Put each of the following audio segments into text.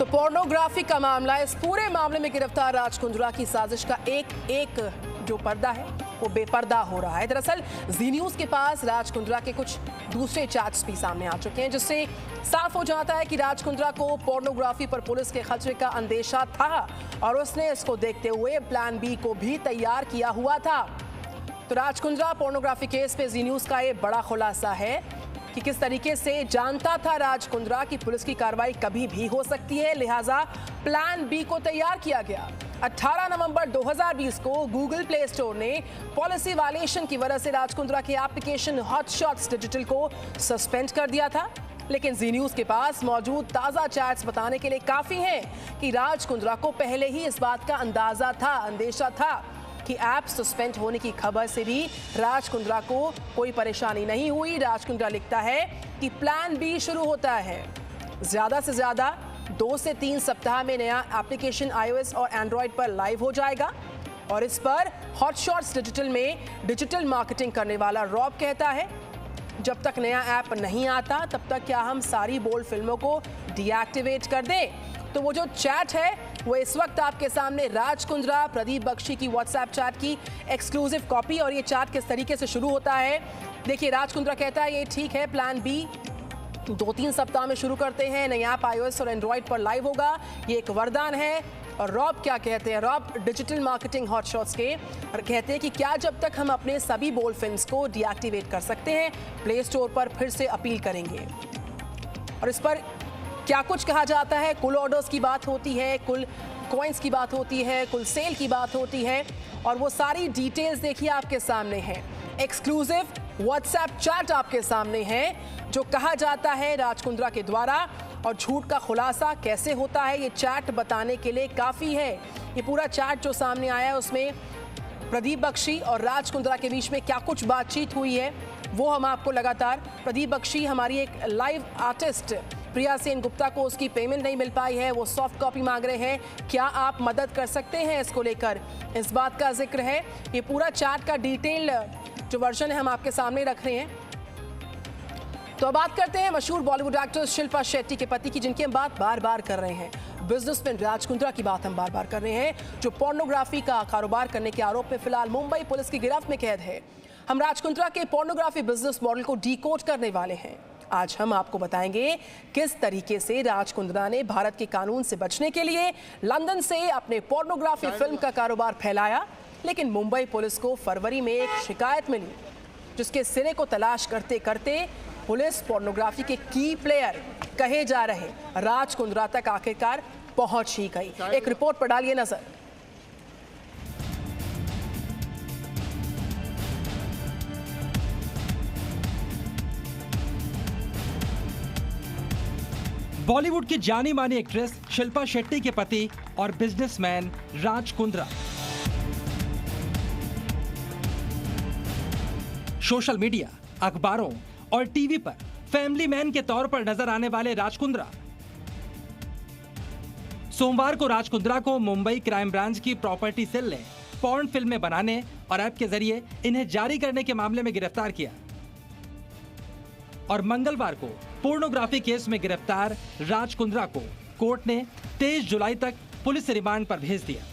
तो पोर्नोग्राफी का मामला, इस पूरे मामले में गिरफ्तार राज कुंद्रा की साजिश का एक जो पर्दा है वो बेपर्दा हो रहा है। दरअसल जी न्यूज के पास राज कुंद्रा के कुछ दूसरे चैट्स भी सामने आ चुके हैं, जिससे साफ हो जाता है कि राज कुंद्रा को पोर्नोग्राफी पर पुलिस के खतरे का अंदेशा था और उसने इसको देखते हुए प्लान बी को भी तैयार किया हुआ था। तो राज कुंद्रा पोर्नोग्राफी केस पे जी न्यूज का ये बड़ा खुलासा है कि किस तरीके से जानता था राज कुंद्रा की पुलिस की कार्रवाई कभी भी हो सकती है, लिहाजा प्लान बी को तैयार किया गया। 18 नवंबर 2020 को गूगल प्ले स्टोर ने पॉलिसी वायलेशन की वजह से राज कुंद्रा के एप्लीकेशन हॉटशॉट्स डिजिटल को सस्पेंड कर दिया था, लेकिन जी न्यूज के पास मौजूद ताजा चैट्स बताने के लिए काफी हैं कि राज कुंद्रा को पहले ही इस बात का अंदेशा था कि ऐप सस्पेंड होने की खबर से भी राज कुंद्रा को कोई परेशानी नहीं हुई। राज कुंद्रा लिखता है कि प्लान बी शुरू होता है, ज्यादा से ज्यादा 2 से 3 सप्ताह में नया एप्लीकेशन iOS और एंड्रॉयड पर लाइव हो जाएगा और इस पर हॉटशॉट्स डिजिटल में डिजिटल मार्केटिंग करने वाला रॉब कहता है, जब तक नया ऐप नहीं आता तब तक क्या हम सारी बोल्ड फिल्मों को डीएक्टिवेट कर दें। तो वो जो चैट है वो इस वक्त आपके सामने राज कुंद्रा प्रदीप बख्शी की व्हाट्सएप चैट की एक्सक्लूसिव कॉपी, और ये चैट किस तरीके से शुरू होता है देखिए। राज कुंद्रा कहता है ये ठीक है, प्लान बी 2-3 सप्ताह में शुरू करते हैं, नई ऐप iOS और एंड्रॉयड पर लाइव होगा, ये एक वरदान है। और रॉब क्या कहते हैं, रॉब डिजिटल मार्केटिंग हॉटशॉट्स के और कहते हैं कि क्या जब तक हम अपने सभी बोल्ड फिल्म्स को डीएक्टिवेट कर सकते हैं, प्ले स्टोर पर फिर से अपील करेंगे। और इस पर क्या कुछ कहा जाता है, कुल ऑर्डर्स की बात होती है, कुल कॉइन्स की बात होती है, कुल सेल की बात होती है, और वो सारी डिटेल्स देखिए आपके सामने हैं। एक्सक्लूसिव व्हाट्सएप चैट आपके सामने है जो कहा जाता है राज कुंद्रा के द्वारा, और झूठ का खुलासा कैसे होता है ये चैट बताने के लिए काफ़ी है। ये पूरा चैट जो सामने आया है उसमें प्रदीप बख्शी और राज कुंद्रा के बीच में क्या कुछ बातचीत हुई है वो हम आपको लगातार, प्रदीप बख्शी हमारी एक लाइव आर्टिस्ट प्रिया सेन गुप्ता को उसकी पेमेंट नहीं मिल पाई है, वो सॉफ्ट कॉपी मांग रहे हैं, क्या आप मदद कर सकते हैं इसको लेकर, इस बात का जिक्र है। ये पूरा चैट का डिटेल जो वर्जन है हम आपके सामने रख रहे हैं। तो अब बात करते हैं मशहूर बॉलीवुड एक्ट्रेस शिल्पा शेट्टी के पति की, जिनकी हम बात बार बार कर रहे हैं। बिजनेसमैन राज कुंद्रा की बात हम बार बार कर रहे हैं, जो पोर्नोग्राफी का कारोबार करने के आरोप में फिलहाल मुंबई पुलिस की गिरफ्त में कैद है। हम राज कुंद्रा के पोर्नोग्राफी बिजनेस मॉडल को डीकोड करने वाले हैं। आज हम आपको बताएंगे किस तरीके से राज कुंद्रा ने भारत के कानून से बचने के लिए लंदन से अपने पोर्नोग्राफी फिल्म का कारोबार फैलाया, लेकिन मुंबई पुलिस को फरवरी में एक शिकायत मिली जिसके सिरे को तलाश करते करते पुलिस पोर्नोग्राफी के की प्लेयर कहे जा रहे राज कुंद्रा तक आखिरकार पहुंच ही गई। एक रिपोर्ट पर डालिए नजर। बॉलीवुड की जानी मानी एक्ट्रेस शिल्पा शेट्टी के पति और businessman Raj Kundra. Social media, अखबारों और टीवी पर फैमिली मैन के तौर पर नजर आने वाले राज कुंद्रा सोमवार को राज कुंद्रा को मुंबई क्राइम ब्रांच की प्रॉपर्टी सेल ने पॉर्न फिल्में बनाने और ऐप के जरिए इन्हें जारी करने के मामले में गिरफ्तार किया और मंगलवार को पोर्नोग्राफी केस में गिरफ्तार राज कुंद्रा को कोर्ट ने 23 जुलाई तक पुलिस रिमांड पर भेज दिया।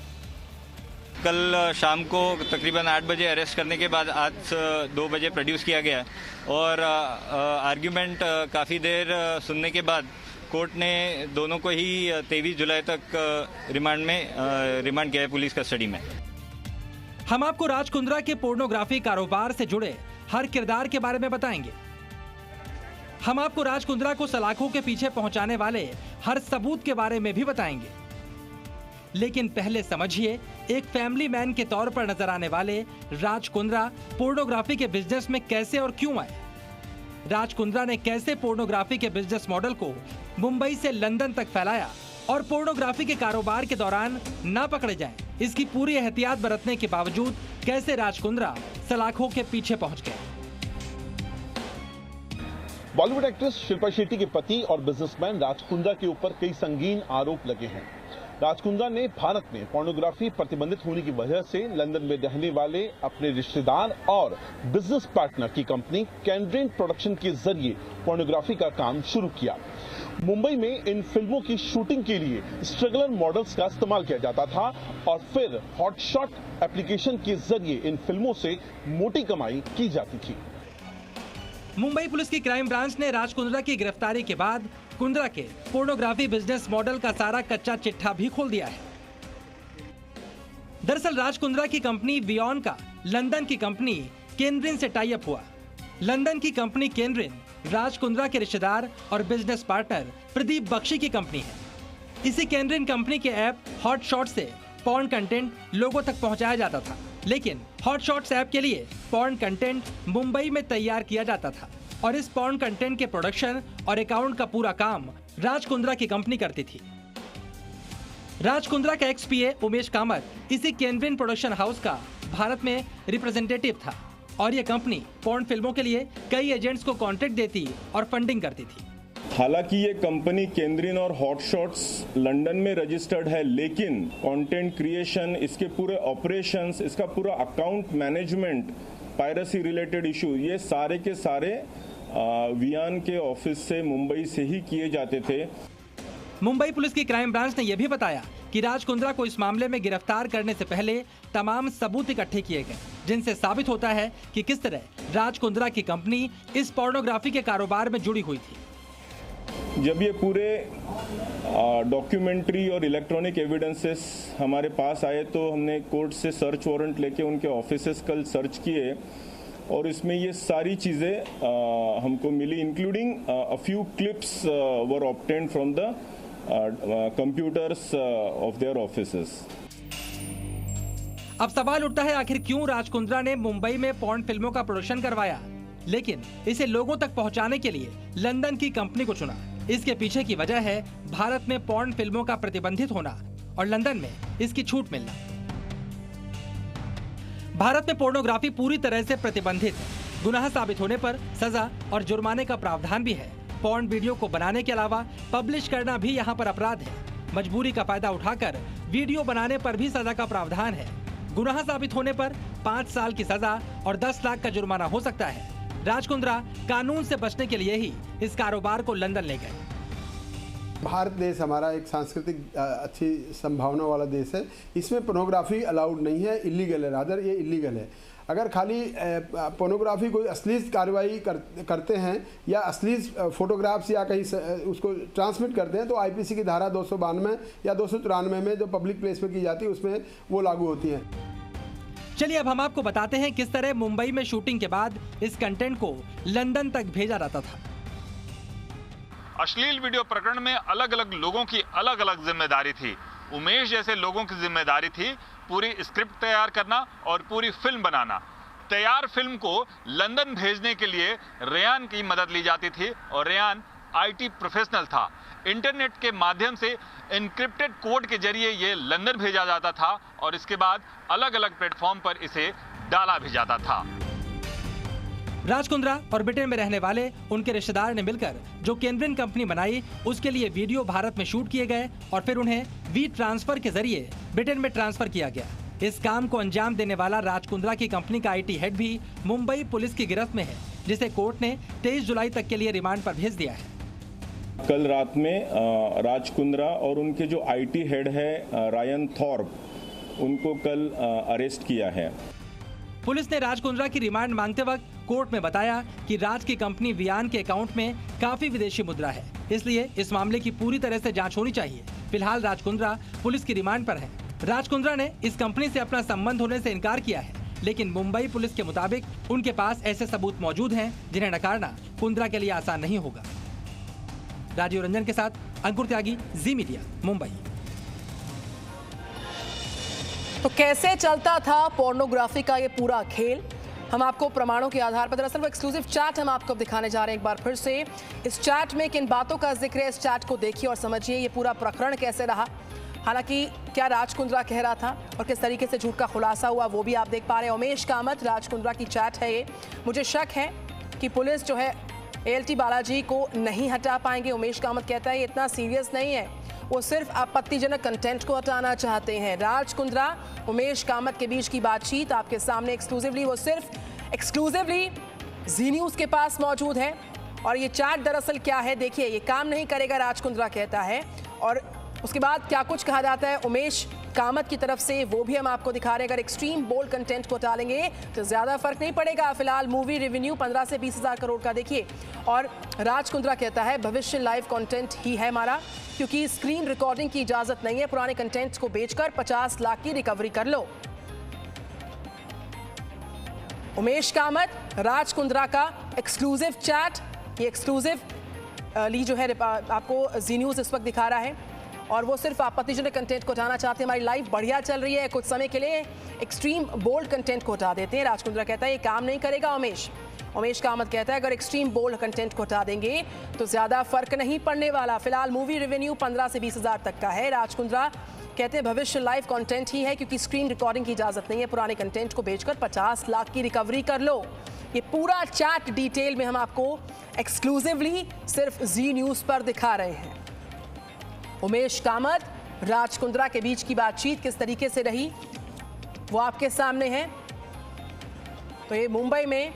कल शाम को तकरीबन 8 बजे अरेस्ट करने के बाद आज 2 बजे प्रोड्यूस किया गया और आर्ग्यूमेंट काफ़ी देर सुनने के बाद कोर्ट ने दोनों को ही 23 जुलाई तक रिमांड किया है पुलिस कस्टडी में। हम आपको राज कुंद्रा के पोर्नोग्राफी कारोबार से जुड़े हर किरदार के बारे में बताएंगे। हम आपको राज कुंद्रा को सलाखों के पीछे पहुंचाने वाले हर सबूत के बारे में भी बताएंगे, लेकिन पहले समझिए एक फैमिली मैन के तौर पर नजर आने वाले राज कुंद्रा पोर्नोग्राफी के बिजनेस में कैसे और क्यों आए। राज कुंद्रा ने कैसे पोर्नोग्राफी के बिजनेस मॉडल को मुंबई से लंदन तक फैलाया और पोर्नोग्राफी के कारोबार के दौरान ना पकड़े जाएं, इसकी पूरी एहतियात बरतने के बावजूद कैसे राज कुंद्रा सलाखों के पीछे पहुंच गए। बॉलीवुड एक्ट्रेस शिल्पा शेट्टी के पति और बिजनेसमैन राज कुंद्रा के ऊपर कई संगीन आरोप लगे हैं। राज कुंद्रा ने भारत में पोर्नोग्राफी प्रतिबंधित होने की वजह से लंदन में रहने वाले अपने रिश्तेदार और बिजनेस पार्टनर की कंपनी कैनड्रेन प्रोडक्शन के जरिए पोर्नोग्राफी का काम शुरू किया। मुंबई में इन फिल्मों की शूटिंग के लिए स्ट्रगलर मॉडल्स का इस्तेमाल किया जाता था और फिर हॉटशॉट एप्लीकेशन के जरिए इन फिल्मों से मोटी कमाई की जाती थी। मुंबई पुलिस की क्राइम ब्रांच ने राज कुंद्रा की गिरफ्तारी के बाद कुंद्रा के पोर्नोग्राफी बिजनेस मॉडल का सारा कच्चा चिट्ठा भी खोल दिया है। दरअसल राज कुंद्रा की कंपनी वियॉन का लंदन की कंपनी केनड्रेन से टाई अप हुआ। लंदन की कंपनी केनड्रेन राज कुंद्रा के रिश्तेदार और बिजनेस पार्टनर प्रदीप बख्शी की कंपनी है। इसी केनड्रेन कंपनी के ऐप हॉट शॉट से पॉर्न कंटेंट लोगों तक पहुंचाया जाता था, लेकिन हॉट शॉट्स ऐप के लिए पॉर्न कंटेंट मुंबई में तैयार किया जाता था और इस पॉर्न कंटेंट के प्रोडक्शन और अकाउंट का पूरा काम राज कुंद्रा की कंपनी करती थी। राज कुंद्रा का एक्स-पीए उमेश कामत इसी केनड्रेन प्रोडक्शन हाउस का भारत में रिप्रेजेंटेटिव था और यह कंपनी पॉर्न फिल्मों के लिए कई एजेंट्स को कॉन्ट्रैक्ट देती और फंडिंग करती थी। हालांकि ये कंपनी केनड्रेन और हॉट शॉट्स लंदन में रजिस्टर्ड है, लेकिन कंटेंट क्रिएशन, इसके पूरे ऑपरेशंस, इसका पूरा account management, piracy related issue, ये सारे के सारे वियान के ऑफिस से मुंबई से ही किए जाते थे। मुंबई पुलिस की क्राइम ब्रांच ने यह भी बताया कि राज कुंद्रा को इस मामले में गिरफ्तार करने से पहले तमाम सबूत इकट्ठे किए गए, जिनसे साबित होता है कि किस तरह राज कुंद्रा की कंपनी इस पोर्नोग्राफी के कारोबार में जुड़ी हुई थी। जब ये पूरे डॉक्यूमेंट्री और इलेक्ट्रॉनिक एविडेंसेस हमारे पास आए तो हमने कोर्ट से सर्च वारंट लेके उनके ऑफिसेस कल सर्च किए और इसमें ये सारी चीज़ें हमको मिली, including a few clips were obtained from the computers of their offices. अब सवाल उठता है, आखिर क्यों राज कुंद्रा ने मुंबई में पॉर्न फिल्मों का प्रोडक्शन करवाया, लेकिन इसे लोगों तक पहुंचाने के लिए लंदन की कंपनी को चुना। इसके पीछे की वजह है भारत में पॉर्न फिल्मों का प्रतिबंधित होना और लंदन में इसकी छूट मिलना। भारत में पोर्नोग्राफी पूरी तरह से प्रतिबंधित है। गुनाह साबित होने पर सजा और जुर्माने का प्रावधान भी है। पॉर्न वीडियो को बनाने के अलावा पब्लिश करना भी यहाँ पर अपराध है। मजबूरी का फायदा उठाकर वीडियो बनाने पर भी सजा का प्रावधान है। गुनाह साबित होने पर 5 साल की सजा और 10 लाख का जुर्माना हो सकता है। राज कुंद्रा कानून से बचने के लिए ही इस कारोबार को लंदन ले गए। भारत देश हमारा एक सांस्कृतिक अच्छी संभावना वाला देश है। इसमें पोर्नोग्राफी अलाउड नहीं है, इलीगल है, रादर ये इलीगल है। अगर खाली पोर्नोग्राफी कोई अश्लील कार्रवाई करते हैं या अश्लील फोटोग्राफ्स या कहीं उसको ट्रांसमिट करते हैं तो आईपीसी की धारा 292 या 294 में जो पब्लिक प्लेस में की जाती है उसमें वो लागू होती हैं। चलिए अब हम आपको बताते हैं किस तरह मुंबई में शूटिंग के बाद इस कंटेंट को लंदन तक भेजा जाता था। अश्लील वीडियो प्रकरण में अलग अलग लोगों की अलग अलग जिम्मेदारी थी। उमेश जैसे लोगों की जिम्मेदारी थी पूरी स्क्रिप्ट तैयार करना और पूरी फिल्म बनाना। तैयार फिल्म को लंदन भेजने के लिए रेयान की मदद ली जाती थी और रेयान आईटी प्रोफेशनल था। इंटरनेट के माध्यम से एन्क्रिप्टेड कोड के जरिए ये लंदन भेजा जाता था और इसके बाद अलग अलग प्लेटफॉर्म पर इसे डाला भी जाता था। राज कुंद्रा और ब्रिटेन में रहने वाले उनके रिश्तेदार ने मिलकर जो केनड्रेन कंपनी बनाई, उसके लिए वीडियो भारत में शूट किए गए और फिर उन्हें वी ट्रांसफर के जरिए ब्रिटेन में ट्रांसफर किया गया। इस काम को अंजाम देने वाला राज कुंद्रा की कंपनी का आईटी हेड भी मुंबई पुलिस की गिरफ्त में है, जिसे कोर्ट ने 23 जुलाई तक के लिए रिमांड पर भेज दिया है। कल रात में राज कुंद्रा और उनके जो आईटी हेड है रायन थॉर्प, उनको कल अरेस्ट किया है। पुलिस ने राज कुंद्रा की रिमांड मांगते वक्त कोर्ट में बताया कि राज की कंपनी वियान के अकाउंट में काफी विदेशी मुद्रा है, इसलिए इस मामले की पूरी तरह से जांच होनी चाहिए। फिलहाल राज कुंद्रा पुलिस की रिमांड पर है। राज कुंद्रा ने इस कंपनी से अपना संबंध होने से इनकार किया है, लेकिन मुंबई पुलिस के मुताबिक उनके पास ऐसे सबूत मौजूद हैं जिन्हें नकारना कुंद्रा के लिए आसान नहीं होगा। राजीव रंजन के साथ अंकुर त्यागी, जी मीडिया, मुंबई। तो कैसे चलता था पोर्नोग्राफी का ये पूरा खेल, हम आपको प्रमाणों के आधार पर, दरअसल वो एक्सक्लूसिव चैट हम आपको दिखाने जा रहे हैं एक बार फिर से। इस चैट में किन बातों का जिक्र है, इस चैट को देखिए और समझिए ये पूरा प्रकरण कैसे रहा। हालांकि क्या राज कुंद्रा कह रहा था और किस तरीके से झूठ का खुलासा हुआ वो भी आप देख पा रहे हैं। उमेश कामत, राज कुंद्रा की चैट है ये। मुझे शक है कि पुलिस जो है एएलटी बालाजी को नहीं हटा पाएंगे। उमेश कामत कहता है ये इतना सीरियस नहीं है वो सिर्फ आपत्तिजनक कंटेंट को हटाना चाहते हैं। राज कुंद्रा, उमेश कामत के बीच की बातचीत आपके सामने एक्सक्लूसिवली, वो सिर्फ एक्सक्लूसिवली जी न्यूज़ के पास मौजूद है। और ये चैट दरअसल क्या है, देखिए, ये काम नहीं करेगा, राज कुंद्रा कहता है। और उसके बाद क्या कुछ कहा जाता है उमेश कामत की तरफ से, वो भी हम आपको दिखा रहे हैं। अगर एक्सट्रीम बोल्ड कंटेंट को टालेंगे तो ज़्यादा फर्क नहीं पड़ेगा। फिलहाल मूवी रेवेन्यू 15 से 20 हज़ार करोड़ का देखिए। और राज कुंद्रा कहता है भविष्य लाइव कंटेंट ही है हमारा, क्योंकि स्क्रीन रिकॉर्डिंग की इजाज़त नहीं है। पुराने कंटेंट को बेचकर 50 लाख की रिकवरी कर लो। उमेश कामत, राज कुंद्रा का एक्सक्लूसिव चैट, ये एक्सक्लूसिव ली जो है आपको जी न्यूज़ इस वक्त दिखा रहा है। और वो सिर्फ आपत्तिजनक कंटेंट को हटाना चाहते हैं। हमारी लाइफ बढ़िया चल रही है, कुछ समय के लिए एक्सट्रीम बोल्ड कंटेंट को हटा देते हैं। राज कुंद्रा कहता है ये काम नहीं करेगा। उमेश कामत कहता है अगर एक्सट्रीम बोल्ड कंटेंट को हटा देंगे तो ज़्यादा फर्क नहीं पड़ने वाला। फिलहाल मूवी रेवेन्यू 15 से 20 हज़ार तक का है। राज कुंद्रा कहते हैं भविष्य लाइव कंटेंट ही है, क्योंकि स्क्रीन रिकॉर्डिंग की इजाज़त नहीं है। पुराने कंटेंट को बेचकर 50 लाख की रिकवरी कर लो। ये पूरा चैट डिटेल में हम आपको एक्सक्लूसिवली सिर्फ जी न्यूज़ पर दिखा रहे हैं। उमेश कामत, राज कुंद्रा के बीच की बातचीत किस तरीके से रही वो आपके सामने है। तो ये मुंबई में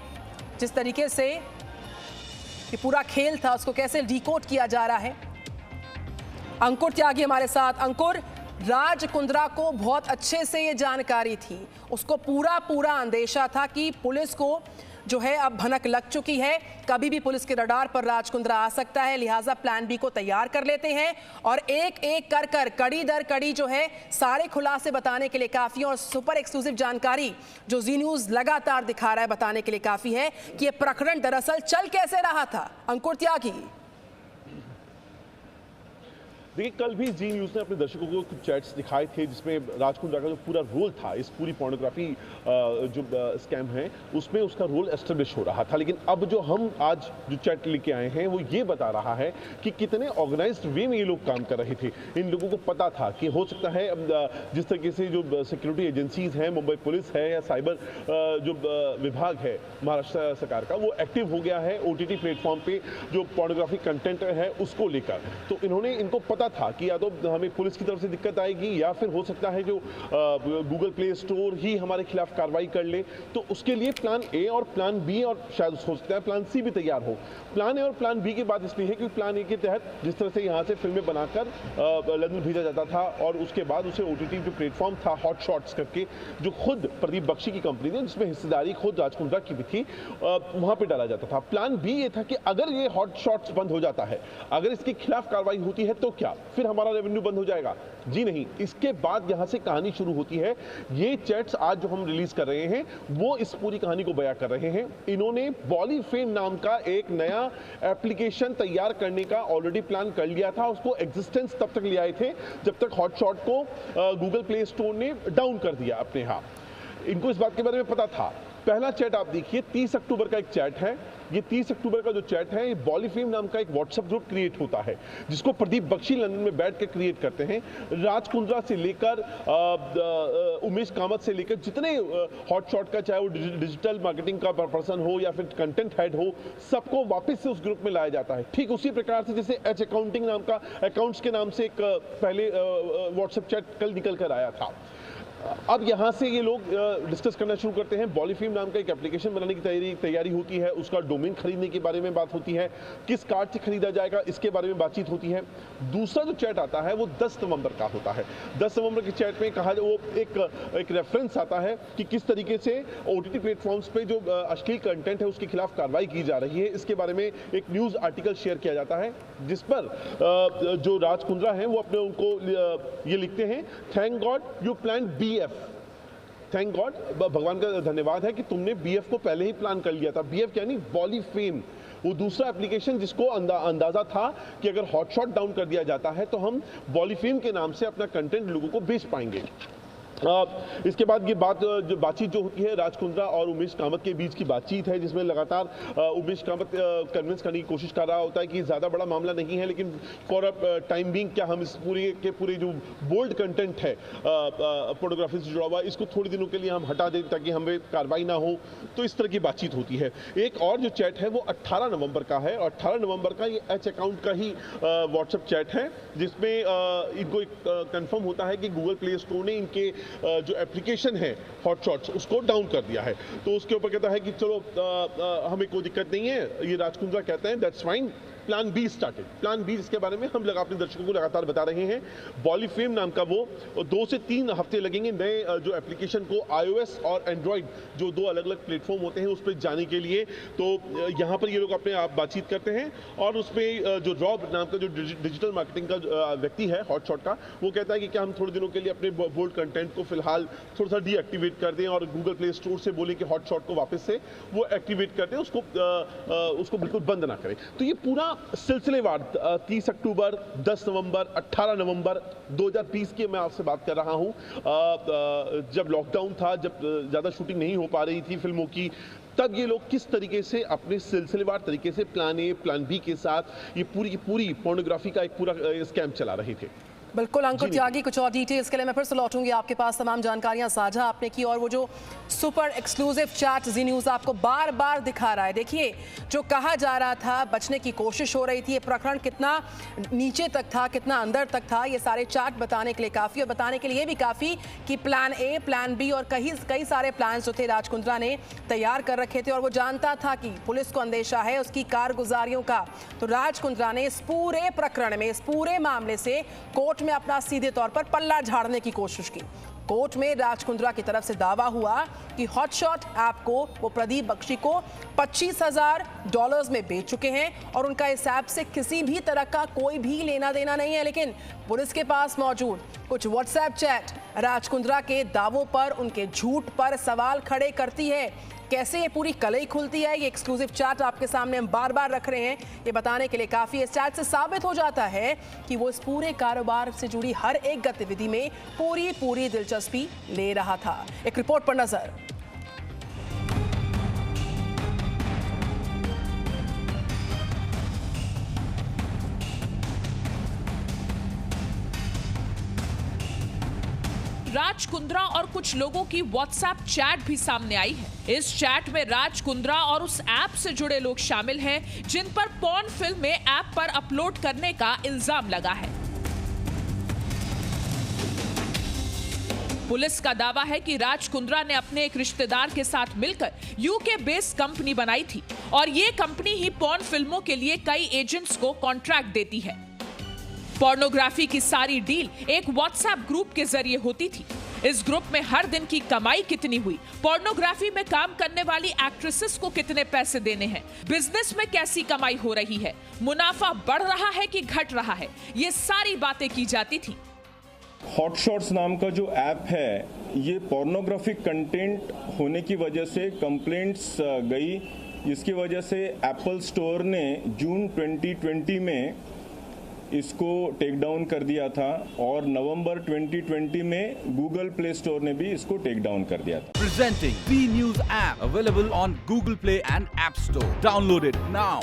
जिस तरीके से ये पूरा खेल था उसको कैसे डिकोड किया जा रहा है। अंकुर त्यागी हमारे साथ। अंकुर, राज कुंद्रा को बहुत अच्छे से ये जानकारी थी, उसको पूरा अंदेशा था कि पुलिस को जो है अब भनक लग चुकी है, कभी भी पुलिस के रडार पर राज कुंद्रा आ सकता है, लिहाजा प्लान बी को तैयार कर लेते हैं। और एक एक कर कड़ी दर कड़ी जो है सारे खुलासे बताने के लिए काफ़ी, और सुपर एक्सक्लूसिव जानकारी जो जी न्यूज़ लगातार दिखा रहा है बताने के लिए काफ़ी है कि ये प्रकरण दरअसल चल कैसे रहा था। अंकुर त्यागी, देखिए, कल भी जी न्यूज़ ने अपने दर्शकों को कुछ चैट्स दिखाए थे जिसमें राज कुंद्रा का जो पूरा रोल था इस पूरी पोर्नोग्राफी जो स्कैम है उसमें उसका रोल एस्टेब्लिश हो रहा था। लेकिन अब जो हम आज जो चैट लेके आए हैं वो ये बता रहा है कि कितने ऑर्गेनाइज्ड वे में ये लोग काम कर रहे थे। इन लोगों को पता था कि हो सकता है जिस तरीके से जो सिक्योरिटी एजेंसीज हैं, मुंबई पुलिस है या साइबर जो विभाग है महाराष्ट्र सरकार का, वो एक्टिव हो गया है OTT प्लेटफॉर्म पे जो पोर्नोग्राफी कंटेंट है उसको लेकर। तो इन्होंने इनको पता था कि या तो हमें पुलिस की तरफ से दिक्कत आएगी या फिर हो सकता है जो गूगल प्ले स्टोर ही हमारे खिलाफ कार्रवाई कर ले। तो उसके लिए प्लान ए और प्लान बी और शायद हो सकता है प्लान सी भी तैयार हो। प्लान ए और प्लान बी की बात इसलिए है कि प्लान ए के तहत जिस तरह से यहाँ से फिल्में बनाकर लंदन भेजा जाता था और उसके बाद उसे OTT जो प्लेटफॉर्म था हॉट शॉट्स करके, जो खुद प्रदीप बख्शी की कंपनी थी जिसमें हिस्सेदारी खुद राज कुंद्रा की भी थी, वहां पर डाला जाता था। प्लान बी ये था कि अगर ये हॉट शॉट्स बंद हो जाता है, अगर इसके खिलाफ कार्रवाई होती है तो क्या फिर हमारा रेवेन्यू बंद हो जाएगा? जी नहीं। इसके बाद यहां से कहानी शुरू होती है। ये चैट्स आज जो हम रिलीज कर रहे हैं वो इस पूरी कहानी को बयां कर रहे हैं। इन्होंने बॉलीफेम नाम का एक नया एप्लीकेशन तैयार करने का ऑलरेडी प्लान कर लिया था। उसको एग्जिस्टेंस तब तक ले आए थे जब तक हॉटशॉट को गूगल प्ले स्टोर ने डाउन कर दिया अपने यहाँ। इनको इस बात के बारे में पता था। पहला चैट आप देखिए, 30 अक्टूबर का एक चैट है। ये 30 अक्टूबर का जो चैट है, ये बॉलीफेम नाम का एक व्हाट्सएप ग्रुप क्रिएट होता है जिसको प्रदीप बख्शी लंदन में बैठ के क्रिएट करते हैं। राज कुंद्रा से लेकर उमेश कामत से लेकर जितने हॉटशॉट का, चाहे वो डिजिटल मार्केटिंग का पर्सन हो या फिर कंटेंट हेड हो, सबको वापस से उस ग्रुप में लाया जाता है। ठीक उसी प्रकार से जैसे एच अकाउंटिंग नाम का, अकाउंट्स के नाम से एक पहले व्हाट्सएप चैट कल निकल कर आया था। अब यहाँ से ये लोग डिस्कस करना शुरू करते हैं। बॉलीफेम नाम का एक एप्लीकेशन बनाने की तैयारी होती है। उसका डोमेन खरीदने के बारे में बात होती है, किस कार्ड से खरीदा जाएगा इसके बारे में बातचीत होती है। दूसरा जो चैट आता है वो 10 नवंबर का होता है। 10 नवंबर के चैट में कहा वो एक रेफरेंस आता है कि किस तरीके से OTT प्लेटफॉर्म्स पे जो अश्लील कंटेंट है उसके खिलाफ कार्रवाई की जा रही है। इसके बारे में एक न्यूज़ आर्टिकल शेयर किया जाता है जिस पर जो राज कुंद्रा हैं वो अपने उनको ये लिखते हैं, thank God you plan BF। Thank God, भगवान का धन्यवाद है कि तुमने BF को पहले ही प्लान कर लिया था। BF यानी बॉलीफेम, वो दूसरा एप्लीकेशन जिसको अंदाजा था कि अगर हॉटशॉट डाउन कर दिया जाता है तो हम बॉलीफेम के नाम से अपना कंटेंट लोगों को बेच पाएंगे। इसके बाद ये बातचीत जो होती है राज कुंद्रा और उमेश कामत के बीच की बातचीत है, जिसमें लगातार उमेश कामत कन्विंस करने की कोशिश कर रहा होता है कि ज़्यादा बड़ा मामला नहीं है, लेकिन फॉर अ टाइम बीइंग क्या हम इस पूरे जो बोल्ड कंटेंट है पोर्नोग्राफी से जुड़ा हुआ, इसको थोड़े दिनों के लिए हम हटा दें ताकि हमें कार्रवाई ना हो। तो इस तरह की बातचीत होती है। एक और जो चैट है वो 18 नवंबर का है, और 18 नवंबर का ये एच अकाउंट का ही व्हाट्सएप चैट है, जिसमें इनको कंफर्म होता है कि गूगल प्ले स्टोर ने इनके जो एप्लीकेशन है हॉटशॉट्स उसको डाउन कर दिया है। तो उसके ऊपर कहता है कि चलो हमें कोई दिक्कत नहीं है। ये राज कुंद्रा कहते हैं that's fine. Plan B started. Plan B, जिसके बारे में हम अपने दर्शकों को लगातार बता रहे हैं, बॉलीफेम नाम का वो 2 से 3 हफ्ते लगेंगे नए जो एप्लीकेशन को iOS और एंड्रॉइड जो 2 अलग अलग प्लेटफॉर्म होते हैं उस पर जाने के लिए। तो यहाँ पर ये लोग अपने आप बातचीत करते हैं, और उसमें जो रॉब नाम का जो डिजिटल मार्केटिंग का व्यक्ति है हॉटशॉट का, वो कहता है कि क्या हम थोड़े दिनों के लिए अपने बोल्ड कंटेंट को फिलहाल थोड़ा सा डीएक्टिवेट कर दें और गूगल प्ले स्टोर से बोले कि हॉटशॉट को वापस से वो एक्टिवेट कर दें, उसको बिल्कुल बंद ना करें। तो ये पूरा सिलसिलेवार 30 अक्टूबर, 10 नवंबर, 18 नवंबर 2020 की मैं आपसे बात कर रहा हूं, जब लॉकडाउन था, जब ज़्यादा शूटिंग नहीं हो पा रही थी फिल्मों की, तब ये लोग किस तरीके से अपने सिलसिलेवार तरीके से प्लान ए प्लान बी के साथ ये पूरी की पूरी पोर्नोग्राफी का एक पूरा स्कैम चला रहे थे। बिल्कुल अंकुर त्यागी, कुछ और डिटेल्स के लिए मैं फिर से लौटूंगी आपके पास। तमाम जानकारियां साझा आपने की, और वो जो सुपर एक्सक्लूसिव चैट जी न्यूज़ आपको बार बार दिखा रहा है। देखिए, जो कहा जा रहा था, बचने की कोशिश हो रही थी, ये प्रकरण कितना नीचे तक था, कितना अंदर तक था, ये सारे चैट बताने के लिए काफ़ी, और बताने के लिए भी काफ़ी कि प्लान ए, प्लान बी और कई सारे प्लान जो थे राज कुंद्रा ने तैयार कर रखे थे, और वो जानता था कि पुलिस को अंदेशा है उसकी कारगुजारियों का। तो राज कुंद्रा ने इस पूरे प्रकरण में, इस पूरे मामले से कोर्ट में अपना सीधे तौर पर पल्ला झाड़ने की कोशिश की। कोर्ट में राज कुंद्रा की तरफ से दावा हुआ कि हॉटशॉट ऐप को वो प्रदीप बख्शी को $25,000 में बेच चुके हैं, और उनका इस ऐप से किसी भी तरह का कोई भी लेना देना नहीं है। लेकिन पुलिस के पास मौजूद कुछ व्हाट्सएप चैट राज कुंद्रा के दावों पर, उनके झूठ पर सवाल खड़े करती है। कैसे ये पूरी कलई खुलती है, ये एक्सक्लूसिव चैट आपके सामने हम बार बार रख रहे हैं, ये बताने के लिए काफ़ी। इस चैट से साबित हो जाता है कि वो इस पूरे कारोबार से जुड़ी हर एक गतिविधि में पूरी दिलचस्पी ले रहा था। एक रिपोर्ट पर नजर। राज कुंद्रा और कुछ लोगों की व्हाट्सएप चैट भी सामने आई है। इस चैट में राज कुंद्रा और उस ऐप से जुड़े लोग शामिल हैं जिन पर पॉर्न फिल्में ऐप पर अपलोड करने का इल्जाम लगा है। पुलिस का दावा है कि राज कुंद्रा ने अपने एक रिश्तेदार के साथ मिलकर यूके बेस्ड कंपनी बनाई थी, और ये कंपनी ही पॉर्न फिल्मों के लिए कई एजेंट्स को कॉन्ट्रैक्ट देती है। पोर्नोग्राफी की सारी डील एक व्हाट्सएप ग्रुप के जरिए होती थी। इस ग्रुप में हर दिन की कमाई कितनी हुई, पोर्नोग्राफी में काम करने वाली एक्ट्रेसेस को कितने पैसे देने हैं, बिजनेस में कैसी कमाई हो रही है, मुनाफा बढ़ रहा है कि घट रहा है, ये सारी बातें की जाती थी। हॉटशॉट्स नाम का जो ऐप है, ये पोर्नोग्राफिक कंटेंट होने की वजह से कंप्लेंट्स गई, जिसकी वजह से एप्पल स्टोर ने जून 2020 में इसको टेक डाउन कर दिया था, और नवंबर 2020 में गूगल प्ले स्टोर ने भी इसको टेक डाउन कर दिया था। Presenting B News app available on Google Play and App Store. Download it now.